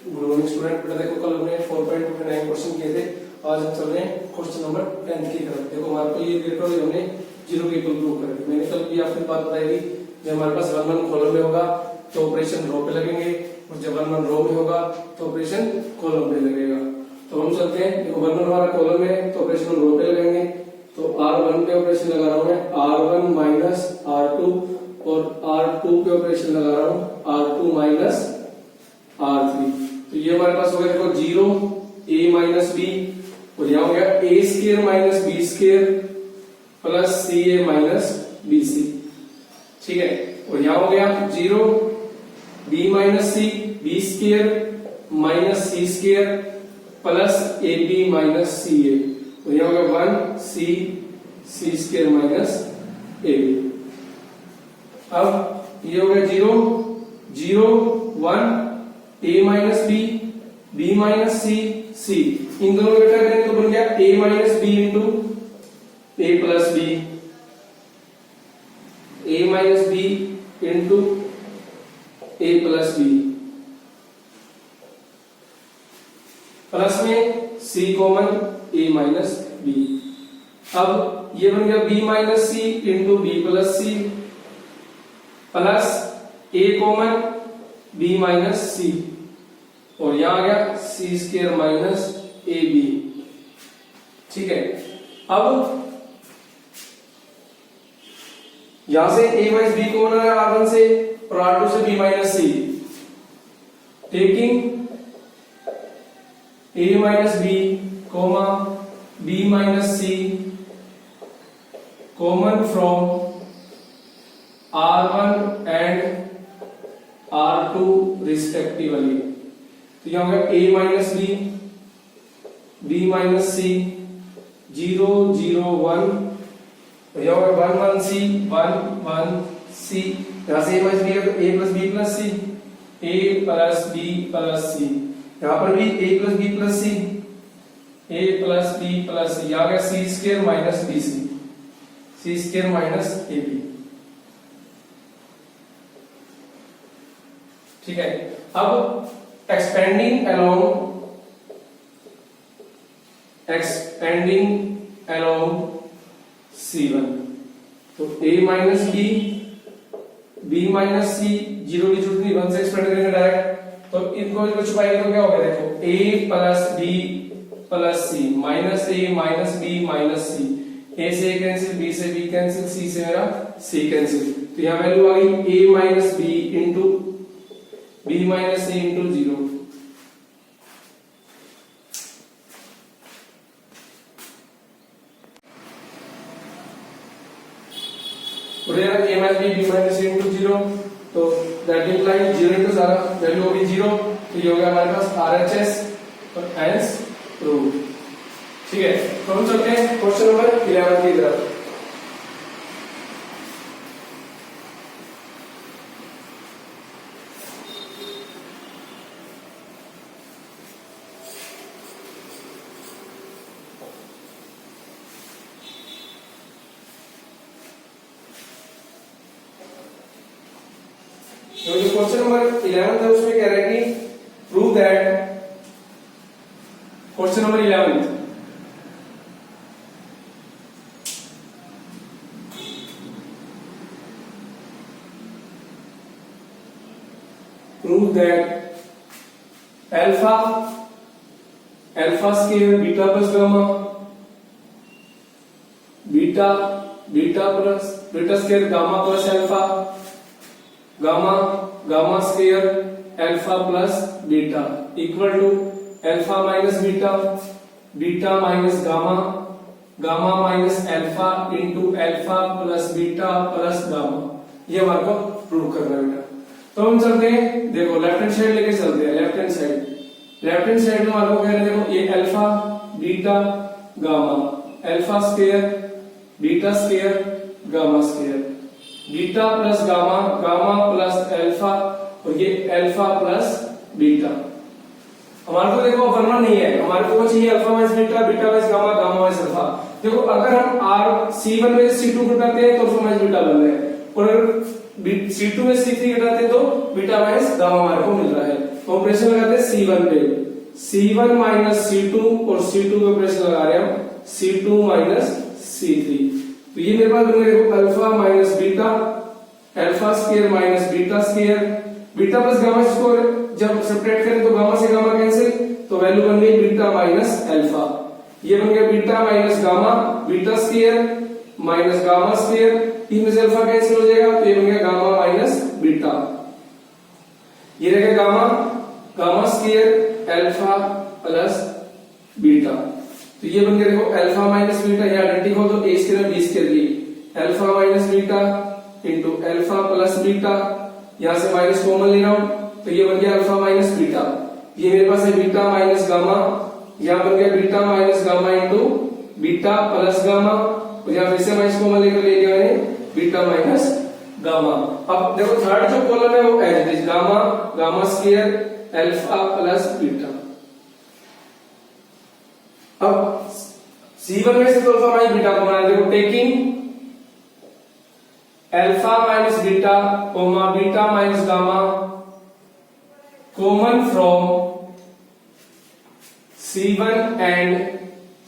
Good morning student. बेटा देखो कल हमने 4.29 क्वेश्चन किए थे, आज हम चल रहे हैं क्वेश्चन नंबर 10 की तरफ। देखो हमारे को ये इक्वेशन हमने जीरो की इक्वल प्रूव कर दी। मैंने कल भी आपको बात बताई थी, जब हमारे पास 1 1 कॉलम में होगा तो ऑपरेशन रो पे लगेंगे, और जब 1 1 रो में होगा तो ऑपरेशन कॉलम पे लगेगा। तो हम चलते हैं, देखो 1 1 हमारा कॉलम में है तो ऑपरेशन हम रो पे लगाएंगे। तो R1 पे ऑपरेशन लगा रहा हूं मैं R1 माइनस R2, और R2 पे ऑपरेशन लगा रहा हूं R2 माइनस R3। तो ये हमारे पास हो गया देखो 0 a माइनस b, और यहां हो गया a square minus b square plus ca minus bc। ठीक है, और यहां हो गया 0 b minus c b square minus c square plus ab minus ca, और यहां हो गया 1 c स्क्वायर माइनस ab। अब ये हो गया 0 0 1 a minus b minus c इन दोनों को इकट्ठा करें तो बन गया a minus b into a plus b, a minus b into a plus b, plus में c common a minus b। अब ये बन गया b minus c into b plus c, plus a common b minus c, और यहां आ गया c square minus ab। ठीक है, अब यहां से a माइनस b कौन है R1 से, और R2 से b minus c, taking a minus b comma b minus c common from R1 and R2 respectively. तो यहां होगा a minus b minus c 0 0 1, तो यहां होगा 1 1 c 1 1 c। यहां से a माइनस b है तो a plus b plus c, a plus b plus c, यहां पर भी a plus b plus c, a plus b plus c, यहां गया c square minus bc, c square minus ab। ठीक है, अब एक्सपेंडिंग अलोंग C1, तो a minus b minus c, zero की जरूरत नहीं, 1 से एक्सपेंड करेंगे डायरेक्ट। तो इनको छुपाएंगे तो क्या होगा, देखो a plus b plus c minus a minus b minus c, a से a कैंसिल, b से b कैंसिल, c से मेरा c कैंसिल। तो यहां वैल्यू आ गई a minus b into b minus c into 0। a minus b minus c into 0, तो that implies 0 into सारा वैल्यू होगी 0, तो ये हो गया हमारे पास RHS और hence प्रूव। ठीक है, तो हम चलते हैं क्वेश्चन नंबर 11 की तरफ। तो जो क्वेश्चन नंबर 11 है उसमें कह रहा है कि prove that, question number 11 prove that alpha square beta plus gamma, beta square gamma plus alpha, gamma square alpha plus beta equal to alpha minus beta minus gamma minus alpha into alpha plus beta plus gamma. ये हमारे को prove करना है बेटा। तो हम चलते हैं, देखो लेफ्ट हैंड साइड लेके चलते हैं। लेफ्ट हैंड साइड में हमारे को कह रहे हैं, देखो ये alpha beta gamma, alpha square beta square gamma square, beta plus gamma plus alpha, और ये अल्फा प्लस बीटा। हमारे को देखो बनना नहीं है, हमारे को चाहिए alpha minus beta minus gamma minus alpha. देखो अगर हम C1 में C2 घटाते हैं तो अल्फा माइनस बीटा बन रहा है, और अगर C2 में C3 घटाते हैं तो बीटा माइनस गामा हमारे को मिल रहा है। ऑपरेशन लगाते हैं C1 पे, C1 माइनस C2 और C2 पे ऑपरेशन लगा रहे हैं हम C2 माइनस C3। तो ये मेरे पास बन गया देखो alpha minus beta, alpha square minus beta square, beta plus gamma square जब सब्ट्रैक्ट करें तो गामा से गामा कैंसिल, तो वैल्यू बन गई बीटा माइनस अल्फा। ये बन गया beta minus gamma, beta square minus gamma square, इनमें से अल्फा कैंसिल हो जाएगा तो ये बन गया गामा माइनस बीटा। ये रहेगा gamma, gamma square alpha plus beta. तो ये बन गया देखो अल्फा माइनस बीटा, या आइडेंटिटी हो तो ए स्क्वायर बी स्क्वायर की alpha minus beta into alpha plus beta, यहां से माइनस कॉमन ले रहा हूं तो ये बन गया अल्फा माइनस बीटा। ये मेरे पास है बीटा माइनस गामा, यहां बन गया beta minus gamma into beta plus gamma, और यहां फिर से माइनस कॉमन लेकर ले लिया मैंने बीटा माइनस गामा। अब देखो थर्ड जो कॉलम है वो as it is gamma, gamma square alpha plus beta. अब C1 में से तो अल्फा माइनस बीटा को बनाना, देखो taking alpha minus beta comma beta minus gamma common from C1 and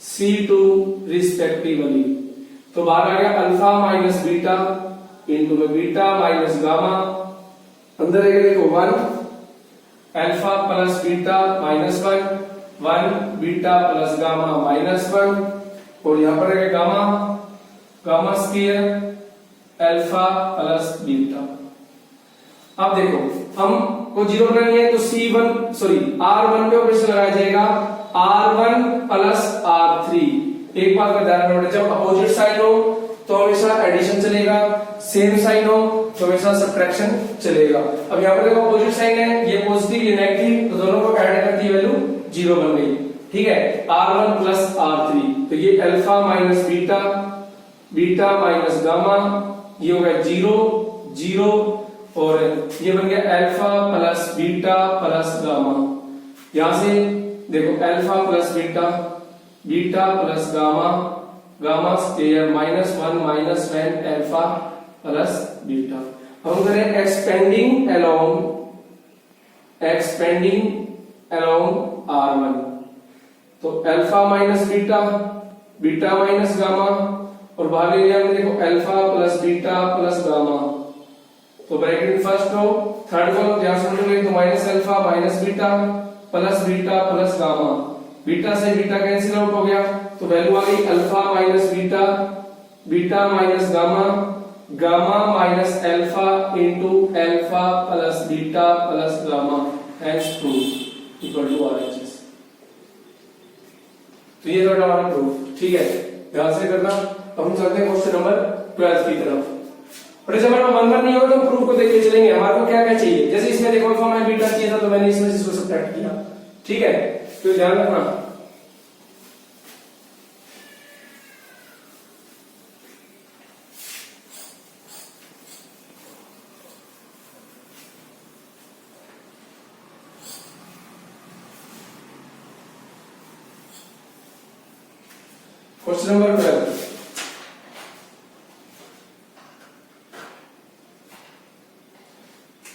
C2 respectively. तो बाहर आ गया अल्फा माइनस बीटा इंटू में बीटा माइनस गामा, अंदर रहेगा देखो 1 alpha plus beta minus 1 beta plus gamma minus 1, और यहां पर रहेगा gamma, gamma square alpha plus beta. अब देखो हमको जीरो करनी है तो C1 सॉरी R1 पे ऑपरेशन लगाया जाएगा R1 प्लस R3। एक बात का ध्यान रखना, जब अपोजिट साइन हो तो हमेशा एडिशन चलेगा, सेम साइन हो तो हमेशा सब्ट्रैक्शन चलेगा। अब यहाँ पर देखो अपोजिट साइन है, ये पॉजिटिव ये नेगेटिव, तो दोनों को ऐड करती है वैल्यू 0 बन गई। ठीक है, R1 प्लस R3, तो ये alpha minus beta, beta minus gamma, ये हो गया 0 0, और ये बन गया alpha plus beta plus gamma. यहां से देखो alpha plus beta, beta plus gamma, gamma square minus 1 minus 1 alpha plus beta. हम करें एक्सपेंडिंग अलोंग R1, तो alpha minus beta, beta minus gamma, और बाहर ले लिया हमने देखो alpha plus beta plus gamma. तो bracket first row third column ध्यान से समझोगे तो minus alpha minus beta plus gamma, beta से बीटा कैंसिल आउट हो गया तो वैल्यू आ गई alpha minus beta, beta minus gamma, gamma minus alpha into alpha plus beta plus gamma, hence proof equal to RHS। तो ये था हमारा प्रूफ। ठीक है, ध्यान से करना। अब हम चलते हैं क्वेश्चन नंबर 12 की तरफ। और जब हमारा 1 नहीं होगा तो प्रूफ को देख के चलेंगे हमारे को क्या क्या चाहिए। जैसे इसमें देखो अल्फा माइनस बीटा चाहिए था तो मैंने इसमें से इसको सब्ट्रैक्ट किया। ठीक है, तो ध्यान रखना। क्वेश्चन नंबर 12,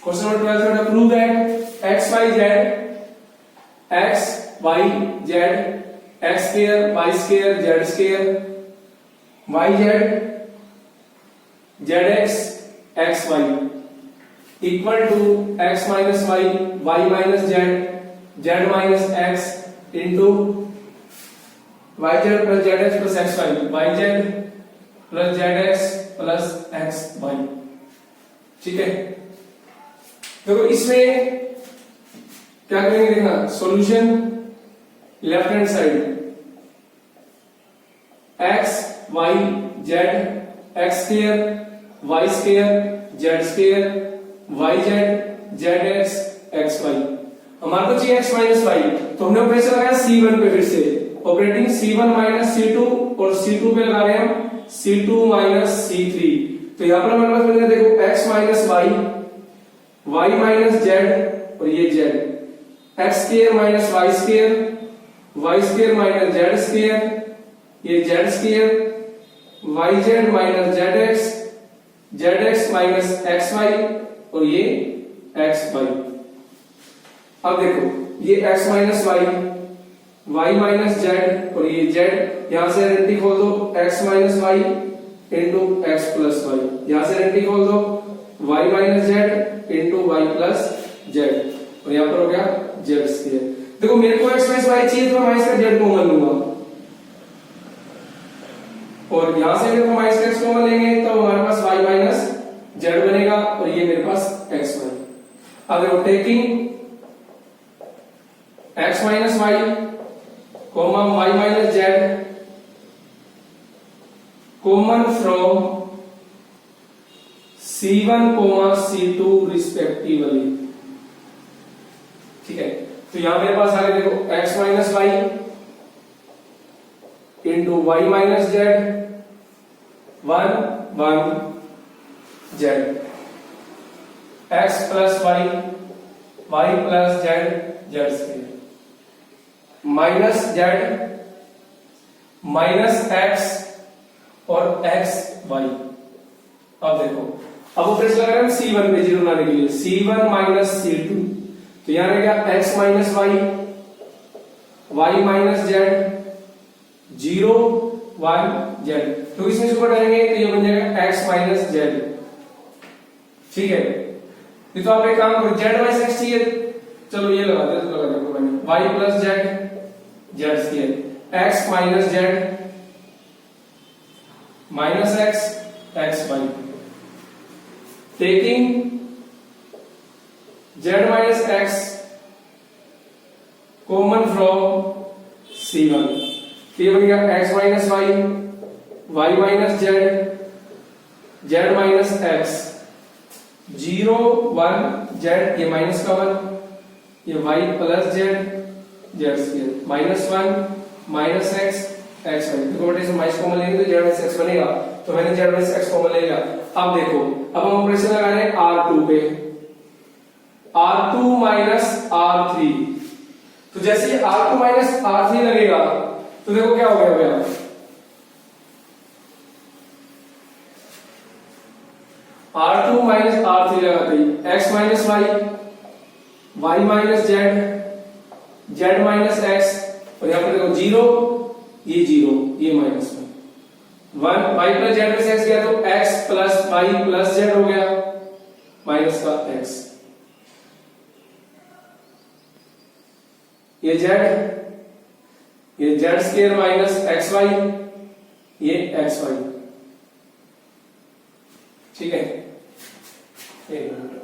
क्वेश्चन नंबर 12 है prove that x y z x y z x square y square z square y z zx x y equal to x minus y y minus z z minus x into yz plus zx plus xy yz plus zx plus xy। ठीक है, देखो इसमें क्या करेंगे देखना, solution left hand side x y z x square y square z square y z zx xy। हमारे को चाहिए x माइनस y, तो हमने ऑपरेशन लगाया C1 पे, फिर से ऑपरेटिंग C1 माइनस C2 और C2 पे लगा रहे हैं C2 माइनस C3। तो यहां पर हमारे पास बन गया देखो x minus y y minus z और ये z, x square minus y square y square minus z square, ये z square yz minus zx zx minus xy और ये xy। अब देखो ये x minus y, y minus z और ये z, यहां से आइडेंटिटी खोल दो x minus y into x plus y, यहां से आइडेंटिटी खोल दो y minus z into y plus Z और यहां पर हो गया जेड स्क्वायर। देखो मेरे को x माइनस वाई चाहिए तो मैं इसका जेड कॉमन लूंगा और यहां से मेरे को माइनस एक्स कॉमन लेंगे तो हमारे पास y माइनस जेड बनेगा और ये मेरे पास x वाई। अब देखो taking x minus y comma y minus z common from C1 comma C2 respectively. ठीक है, तो यहां मेरे पास आ गया देखो x minus y into y minus z 1 1 z, x plus y y plus z z square minus z minus x और x y. अब देखो अब ऊपर से लगा रहे हैं C1 पे जीरो लाने के लिए C1 माइनस C2, तो यहां रहेगा x minus y y minus z 0 1 z, तो इसमें सुपर डालेंगे तो ये बन जाएगा x माइनस जेड। ठीक है, ये तो आप एक काम करो जेड माइनस एक्स चाहिए, चलो ये लगा दे, तो लगा देखो मैंने y plus z z square x minus z minus x x y taking z minus x common from C1, ये बन गया x minus y y minus z z minus x 0 1 z, ये माइनस का 1, ये y plus z z square minus 1 minus x x y. देखो बेटे इसमें minus common लेंगे तो जेड माइनस एक्स बनेगा, तो मैंने जेड माइनस एक्स कॉमन ले लिया। अब देखो अब हम ऑपरेशन लगा रहे हैं R2 पे R2 माइनस R3, तो जैसे ही R2 माइनस R3 लगेगा तो देखो क्या हो गया भैया R2 माइनस R3 लगाते ही x minus y y minus z z minus x और यहां पर देखो 0 ये minus 1 y plus z plus x गया तो x plus y plus z हो गया माइनस का x, ये z square minus x y ये एक्स वाई। ठीक है, एक minute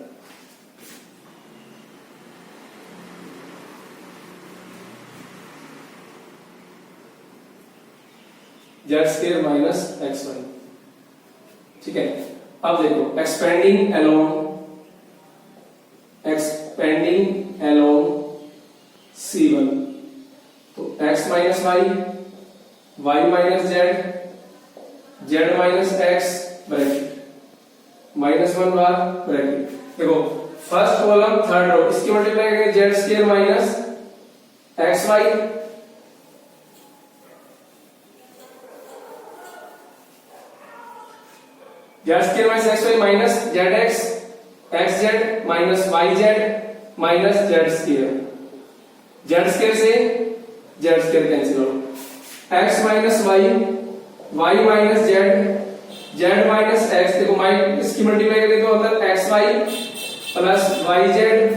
z square minus x y. ठीक है, अब देखो एक्सपेंडिंग अलोंग C1, तो x minus y minus z z minus x bracket minus 1 बार ब्रैकेट। देखो फर्स्ट कॉलम थर्ड रो इसकी मल्टीप्लाई करेंगे z square minus x y z square minus x y minus z x z minus y z minus z square, z square से z square cancel हो, x minus y minus z minus x. देखो minus इसकी multiply करें तो मतलब x y plus y z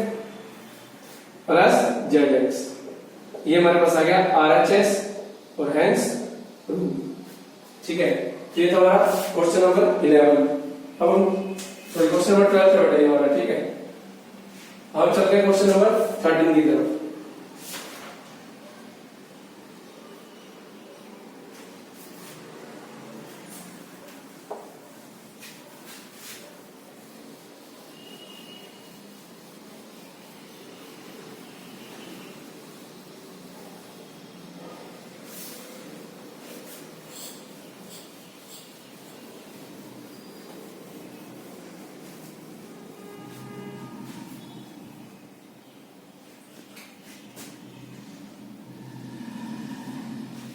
plus z x, ये हमारे पास आ गया RHS और हेंस रूल। ठीक है, ये था हमारा क्वेश्चन नंबर 11। अब हम क्वेश्चन नंबर 12 पे बैठे हमारा। ठीक है, हम चलते हैं क्वेश्चन नंबर 13 की तरफ।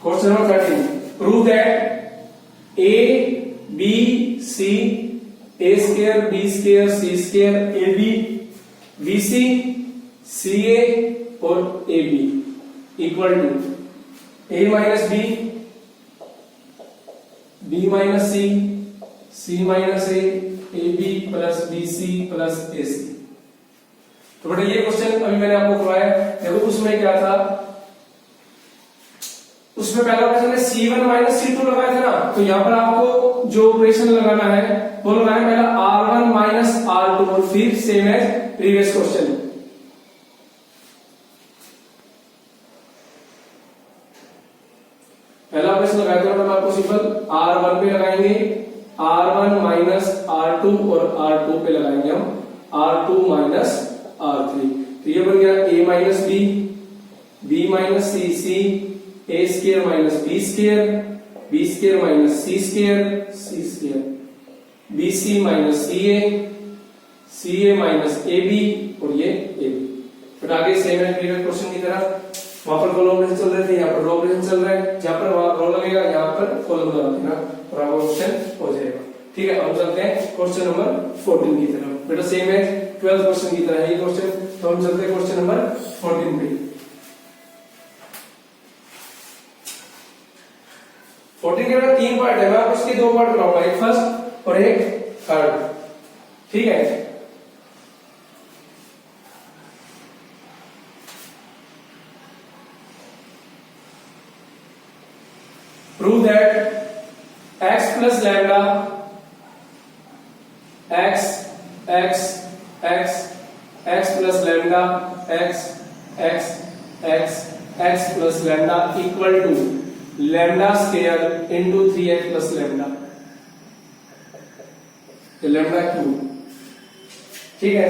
Question number 13. Prove that A, B, C, A square, B square, C square, AB, BC, C A और A B equal to A minus B, B minus C minus A B plus B C plus A C. तो बेटा ये question अभी मैंने आपको करवाया। देखो उसमें क्या था, उसमें पहला ऑपरेशन में C1 माइनस C2 लगाया था ना, तो यहां पर आपको जो ऑपरेशन लगाना है वो लगाना है पहला R1 माइनस R2 और फिर सेम एज प्रीवियस क्वेश्चन। पहला ऑपरेशन लगाया था मतलब आपको सिंपल R1 पे लगाएंगे R1 माइनस R2 और R2 पे लगाएंगे हम R2 माइनस R3। तो ये बन गया A minus B, B minus c, c a square minus b square, b square minus c square, c square, b c minus c a minus A b और ये A B. फिर आगे same है previous question की तरह, वहां पर column operation चल रहे थे, यहाँ पर रो ऑपरेशन चल रहा है, जहां पर रो लगेगा यहाँ पर कॉलम लगा देना और आपका क्वेश्चन हो जाएगा। ठीक है, अब चलते हैं क्वेश्चन नंबर 14 की तरफ। बेटा सेम है 12 क्वेश्चन की तरह है ये क्वेश्चन, तो हम चलते हैं क्वेश्चन नंबर 14 पे। 14 के बेटा 3 पार्ट है, मैं आपको इसके 2 पार्ट कराऊंगा, एक फर्स्ट और एक थर्ड। ठीक है, prove that x plus lambda x plus lambda x plus lambda equal to lambda square into 3x plus lambda, ये lambda क्यूब। ठीक है,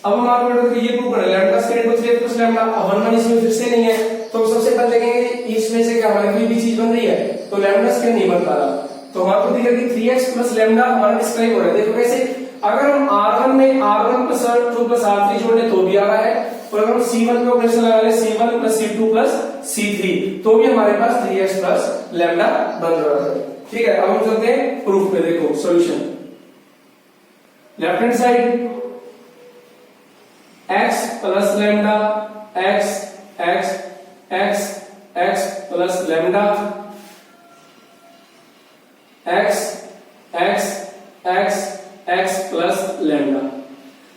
अब हम आपको बेटा ये प्रूव करें lambda square into 3x plus lambda। अब 1 इसमें फिर से नहीं है, तो सबसे पहले देखेंगे इसमें से क्या हमारी कोई भी चीज बन रही है, तो लैम्डा स्क्वायर नहीं बन पा रहा, तो हम आपको दिखेगा कि 3x प्लस लैम्डा हमारा डिस्क्राइब हो रहा है। देखो कैसे, अगर हम R1 में R1 plus R2 plus R3 जोड़े तो भी आ रहा है, और अगर हम C1 पे ऑपरेशन लगा ले C1 plus C2 plus C3 तो भी हमारे पास 3x प्लस लैम्डा बन रहा है। ठीक है, अब हम चलते हैं प्रूफ पे। देखो solution, left hand side x plus lambda x plus lambda x plus lambda.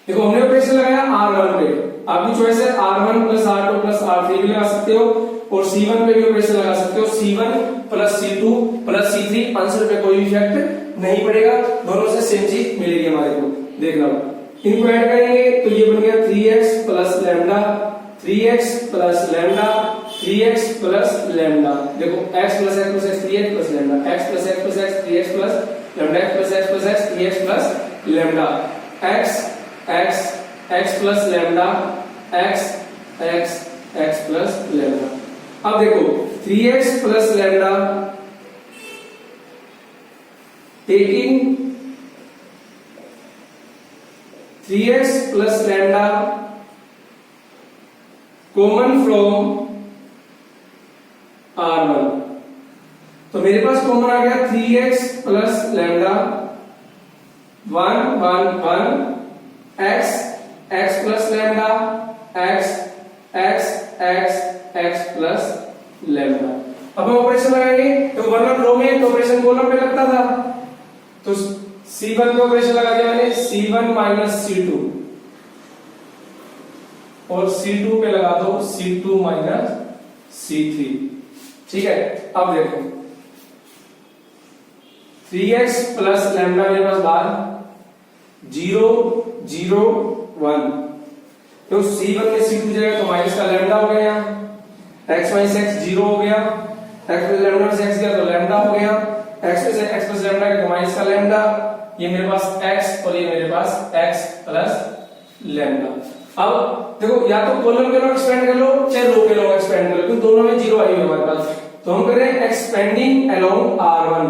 देखो हमने ऑपरेशन लगाया R1 पे, आपकी चॉइस है R1 plus R2 plus R3 भी लगा सकते हो और C1 पे भी ऑपरेशन लगा सकते हो, C1 plus C2 plus C3, answer पे कोई इफेक्ट नहीं पड़ेगा, दोनों से सेम चीज मिलेगी हमारे को। देखना इनको ऐड करेंगे तो ये बन गया 3x plus lambda, 3x plus lambda, 3x plus lambda. देखो x plus x plus x 3x plus lambda, x plus x plus x 3x plus lambda, x plus x plus x 3x plus lambda, x plus lambda, x plus lambda. अब देखो 3x plus lambda taking 3x plus lambda common from R1, तो मेरे पास common आ गया 3x plus lambda 1 x plus lambda x plus lambda. अब हम operation लगाएंगे, तो वरना रो में ऑपरेशन कॉलम पे लगता था, तो C1 पे ऑपरेशन लगा दिया मैंने C1 माइनस C2 और C2 पे लगा दो C2 माइनस C3। ठीक है, अब देखो 3x प्लस लैम्डा मेरे पास बाहर 0 0 1, तो C1 में C2 जाएगा तो माइनस का लैम्डा हो गया, x माइनस x 0 हो गया, x प्लस लैम्डा से x गया तो लैम्डा हो गया, x प्लस लैम्डा गया तो माइनस का लैम्डा, ये मेरे पास x और ये मेरे पास x प्लस लैम्डा। अब देखो या तो कॉलम के लोग एक्सपेंड कर लो चाहे रो के लोग एक्सपेंड कर लो, क्योंकि दोनों में 0 आई हुई हमारे पास, तो हम कर रहे हैं expanding along R1,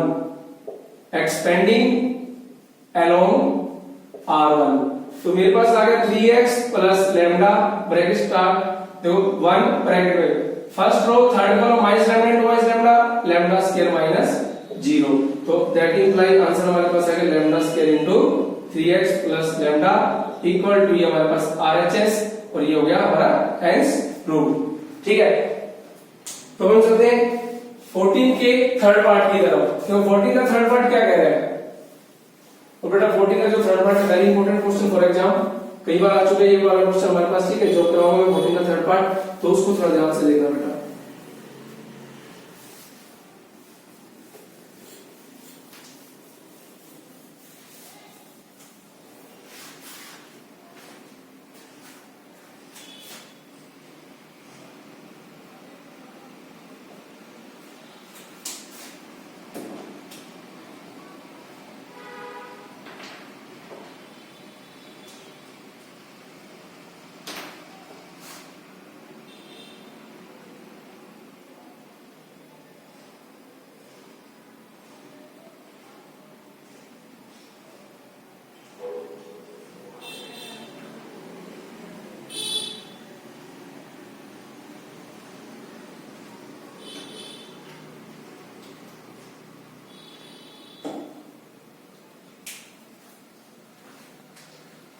expanding along R1, तो मेरे पास आ गया 3x plus lambda bracket start, देखो 1 ब्रैकेट में first row third column minus lambda into minus lambda, lambda square minus 0, तो दैट इंप्लाई आंसर हमारे पास आएगा lambda square into 3x plus lambda equal to ये हमारे पास RHS और ये हो गया हमारा हेंस प्रूव्ड। ठीक है, तो हम चलते हैं 14 के थर्ड पार्ट की तरफ। तो 14 का थर्ड पार्ट क्या कह रहा है? तो बेटा 14 का जो थर्ड पार्ट है very important question for exam, कई बार आ चुके हैं ये वाला क्वेश्चन हमारे पास। ठीक है, जो कराऊंगा 14 का थर्ड पार्ट, तो उसको थोड़ा ध्यान से देखना बेटा।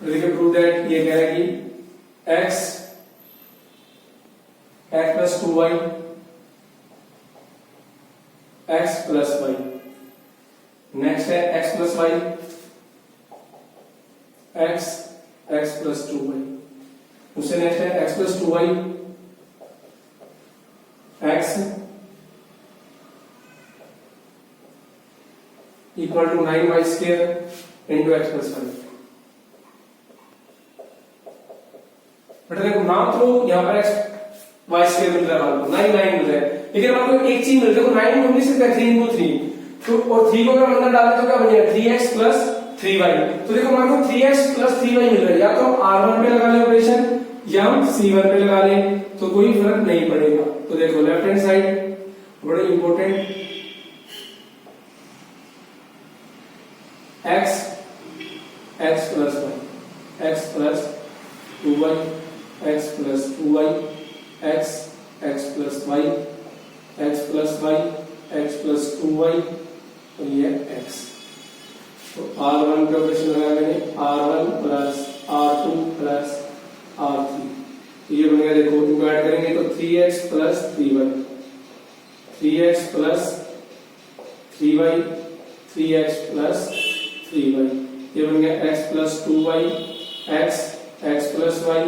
देखिए प्रूव दैट, ये कह रहा है कि x plus 2y x plus y, next है x plus y x plus 2y, उससे नेक्स्ट है x plus 2y x equal to 9y square into x plus 5। बेटा देखो नाम तो यहाँ पर एक्स वाई स्क्वायर मिल रहा है, आपको 9 मिल रहा है, लेकिन आपको एक चीज मिल रही है, देखो 9 में 19 से 3 इंटू 3, तो और 3 को अगर अंदर डालें तो क्या बनेगा 3x प्लस 3y। तो देखो हमारे को 3x प्लस 3y मिल रहा है, या तो हम r1 पे लगा लें ऑपरेशन या हम c1 पे लगा लें, तो कोई फर्क नहीं पड़ेगा। तो देखो लेफ्ट हैंड साइड बड़ा important, x plus y x plus 2y x plus 2y x plus y x plus y x plus 2y और ये x। तो r1 पे ऑपरेशन लगाया मैंने, r1 plus r2 plus r3, तो ये बन गया, देखो इनको ऐड करेंगे तो 3x plus 3y 3x plus 3y 3x plus 3y, ये बन गया x plus 2y x plus y,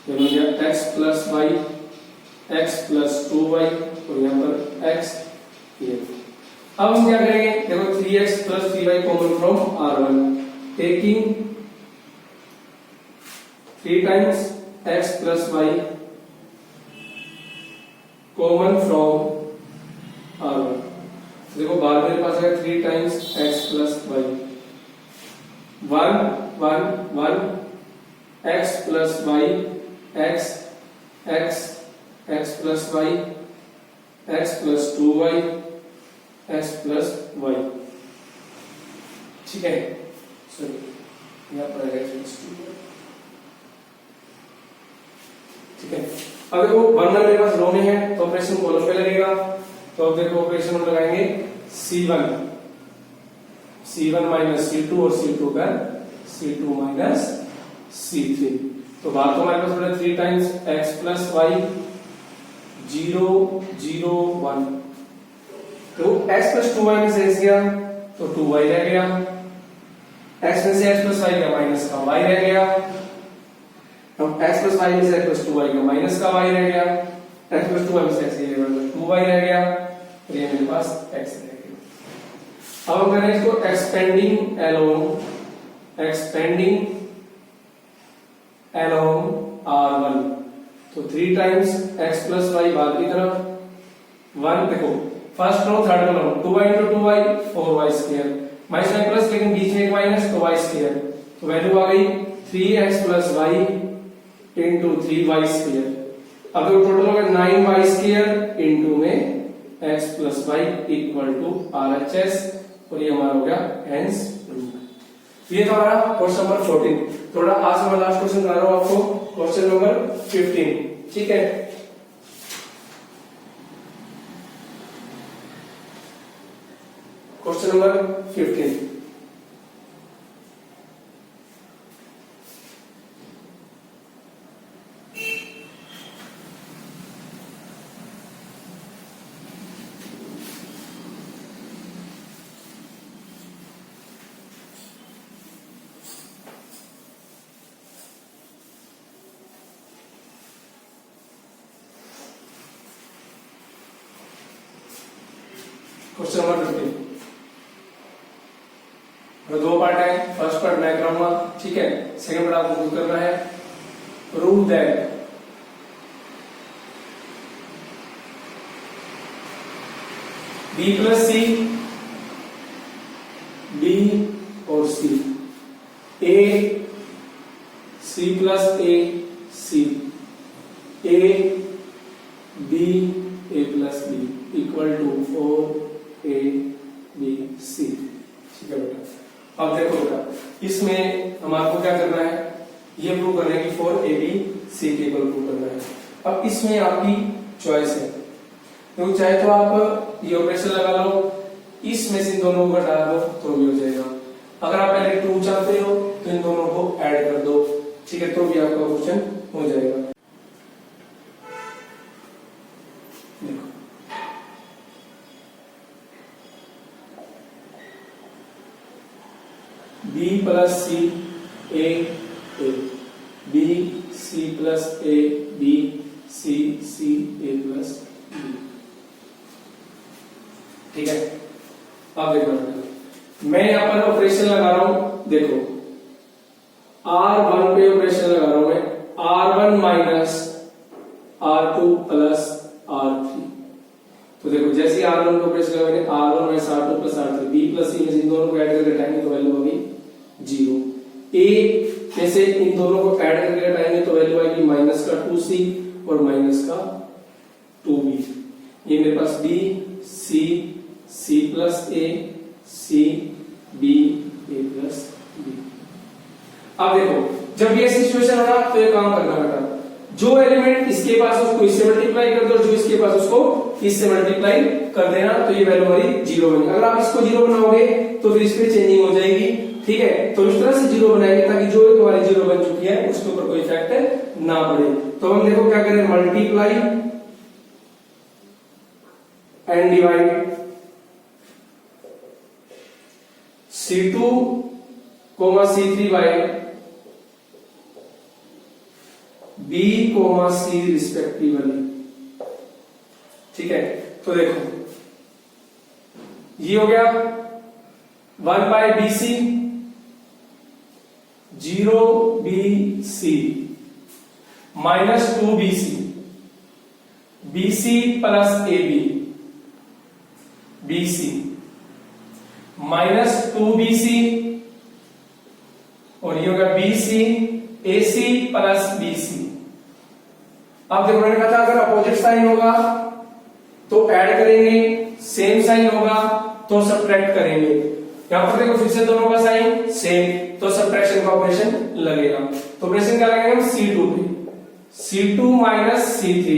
ये बन गया x plus y x plus 2y और यहाँ पर x। ये अब हम क्या करेंगे, देखो 3x plus 3y common from r1, taking 3 times x plus y common from r1। देखो बाहर मेरे पास है 3 times x plus y, 1 1 1 x plus y x plus y x plus 2y x plus y। ठीक है, सॉरी यहाँ पर x plus 2y। ठीक है, अब देखो वरना मेरे पास रो में है तो ऑपरेशन कॉलम पे लगेगा, तो अब देखो ऑपरेशन हम लगाएंगे C1 माइनस C2 और C2 का C2 माइनस C3। तो बात तो हमारे पास बड़ा 3 टाइम्स x प्लस y 0 0 1, तो x प्लस 2y में से x गया तो 2y रह गया, x में से x प्लस y का माइनस का y रह गया, अब x प्लस y में से x प्लस 2y का माइनस का y रह गया, x प्लस 2y में से x ये 2y रह गया, तो ये मेरे पास x रह गया। अब हम करें इसको एक्सपेंडिंग along r1, तो 3 टाइम्स x प्लस y बाद की तरफ 1, देखो first row third row 2y into 2y 4y square minus y plus, लेकिन बीच में एक माइनस तो y स्क्वायर, तो वैल्यू आ गई 3x plus y into 3y square. अब देखो टोटल हो गया 9y स्क्वायर इंटू में x plus y equal to RHS, और ये हमारा हो गया हेंस प्रूव्ड। ये तो हमारा क्वेश्चन नंबर 14। थोड़ा आज मैं लास्ट क्वेश्चन करा रहा हूं आपको, क्वेश्चन नंबर 15। ठीक है, क्वेश्चन नंबर 15। क्वेश्चन नंबर 15 दो पार्ट है, फर्स्ट पार्ट मैं कराऊंगा, ठीक है। सेकंड पार्ट आपको खुद करना है। Prove that B plus C, B और C, A C plus A C, A B A plus B equal to 4 A B C, ठीक है बेटा। अब देखो बेटा, इसमें हमारे को क्या करना है, ये प्रूव करना है कि 4ab के इक्वल प्रूव करना है। अब इसमें आपकी चॉइस है, तो चाहे तो आप ये ऑपरेशन लगा लो, इसमें से इन दोनों को घटा दो तो भी हो जाएगा। अगर आप पहले 2 चाहते हो तो इन दोनों को ऐड कर दो, ठीक है, तो भी आपका क्वेश्चन हो जाएगा। देखो b plus c a a, B C plus a B c c a plus b, ठीक है। अब देखो मैं यहां पर ऑपरेशन लगा रहा हूं, देखो R1 पे ऑपरेशन लगा रहा हूं मैं, R1 minus R2 plus R3। तो देखो जैसे R1 को ऑपरेशन लगा मैंने, R1 minus R2 plus R3, B plus C में इन दोनों को ऐड करके घटाएंगे तो वैल्यू होगी 0। A में से इन दोनों को ऐड करके घटाएंगे तो वैल्यू आएगी माइनस का 2C और माइनस का 2B। ये मेरे पास B C C plus A C B A plus B। अब देखो जब ये सिचुएशन होगा तो ये काम करना बेटा, जो एलिमेंट इसके पास उसको इससे मल्टीप्लाई कर दो, जो इसके पास उसको इससे मल्टीप्लाई कर देना, तो ये वैल्यू हमारी 0 बनेगी। अगर आप इसको 0 बनाओगे तो फिर इस पे चेंजिंग हो जाएगी, ठीक है। तो इस तरह से 0 बनाएंगे ताकि जो हमारी 0 बन चुकी है उसके ऊपर कोई इफेक्ट ना पड़े। तो हम देखो क्या करें, multiply and divide C2 C3 by B C respectively, ठीक है। तो देखो ये हो गया 1 by BC 0BC minus 2BC, BC plus AB BC minus 2BC और ये होगा BC AC प्लस BC। अब देखो मैंने कहा था अगर अपोजिट साइन होगा तो ऐड करेंगे, सेम साइन होगा तो सब्ट्रैक्ट करेंगे। यहां पर देखो फिर से दोनों का साइन सेम, तो सब्ट्रैक्शन का ऑपरेशन लगेगा। तो ऑपरेशन क्या लगेगा हम C2 पे, C2 माइनस C3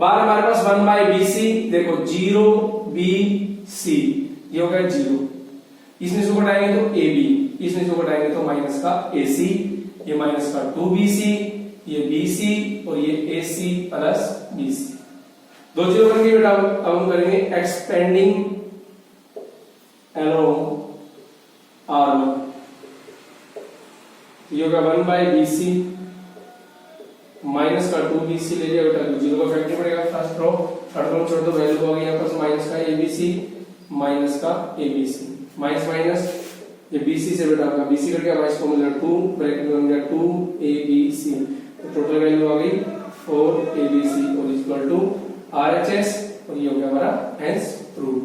बार हमारे पास 1 बाय BC, देखो 0BC ये होगा 0, इसमें से घटाएंगे तो AB, इसमें से घटाएंगे तो माइनस का AC, ये माइनस का 2BC, ये BC और ये AC प्लस BC। दो चीजों करेंगे बेटा, अब हम करेंगे एक्सपेंडिंग अलोंग R1, ये होगा 1 बाय BC माइनस का 2BC ले लिया बेटा, 0 का फैक्टर पड़ेगा, फर्स्ट रो थर्ड रो छोड़ दो, वैल्यू होगी यहां पर माइनस का ABC माइनस का ABC, माइनस माइनस ये BC से बेटा आपका BC कट गया, माइनस को मिल गया 2, ब्रैकेट में बन गया 2ABC, तो टोटल वैल्यू आ गई 4ABC और इक्वल टू RHS, और ये हो गया हमारा हेंस प्रूव,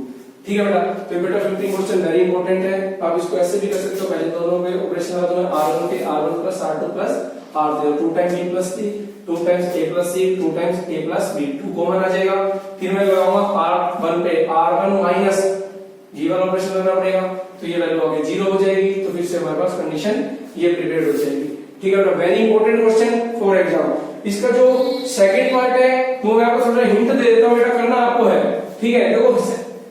ठीक है बेटा। तो बेटा 15 क्वेश्चन वेरी इंपॉर्टेंट है, आप इसको ऐसे भी कर सकते हो, पहले दोनों में ऑपरेशन लगा दो, R1 के R1 plus R2 plus R3, 2 times B plus C, 2 times A plus C, 2 times A plus B, 2 common आ जाएगा। फिर मैं लगाऊंगा R1 पे R1 माइनस ये वाला ऑपरेशन करना पड़ेगा, तो ये वैल्यू आगे 0 हो जाएगी, तो फिर से हमारे पास कंडीशन ये प्रिपेयर हो जाएगी, ठीक है बेटा। Very important question for exam. इसका जो सेकंड पार्ट है वो मैं आपको थोड़ा हिंट दे देता हूं बेटा, करना आपको है, ठीक है। देखो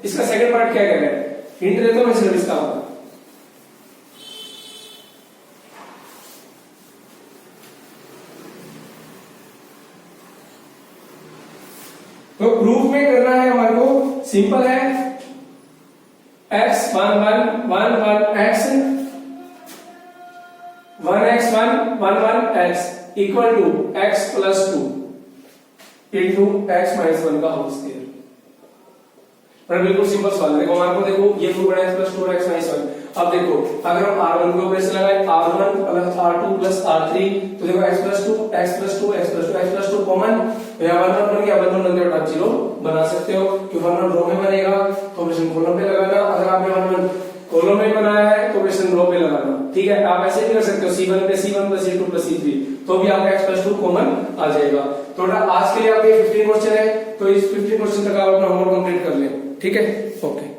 इसका सेकंड पार्ट क्या कह रहा है, हिंट देता हूं मैं सिर्फ इसका आपको। तो प्रूफ में करना है हमारे को, सिंपल है, x 1 1 1 1 x 1x 1 1 1 x equal to x plus 2 into x minus 1 का होल स्क्वायर। पर बिल्कुल सिंपल सवाल है। देखो हमारे को देखो ये रूट बना x प्लस 2x माइनस 1। अब देखो अगर हम r1 के ऑपरेशन लगाए r1 plus r2 plus r3 तो देखो x plus 2 x plus 2 x plus 2 x plus 2 common, तो यहाँ 1 1 बन गया, 1 1 बन गया, 0 बना सकते हो कि 1 1 रो में बनेगा तो ऑपरेशन कॉलम पे लगाना। अगर आपने 1 1 कॉलम में बनाया है तो ऑपरेशन रो पे लगाना। ठीक है, आप ऐसे भी कर सकते हो c1 पे c1 plus c2 plus c3 तो भी आपका x प्लस 2 कॉमन आ जाएगा। तो आज के लिए आपके 15 क्वेश्चन है, तो इस 15 क्वेश्चन तक आप अपना होमवर्क कंप्लीट कर लें। ठीक है, ओके।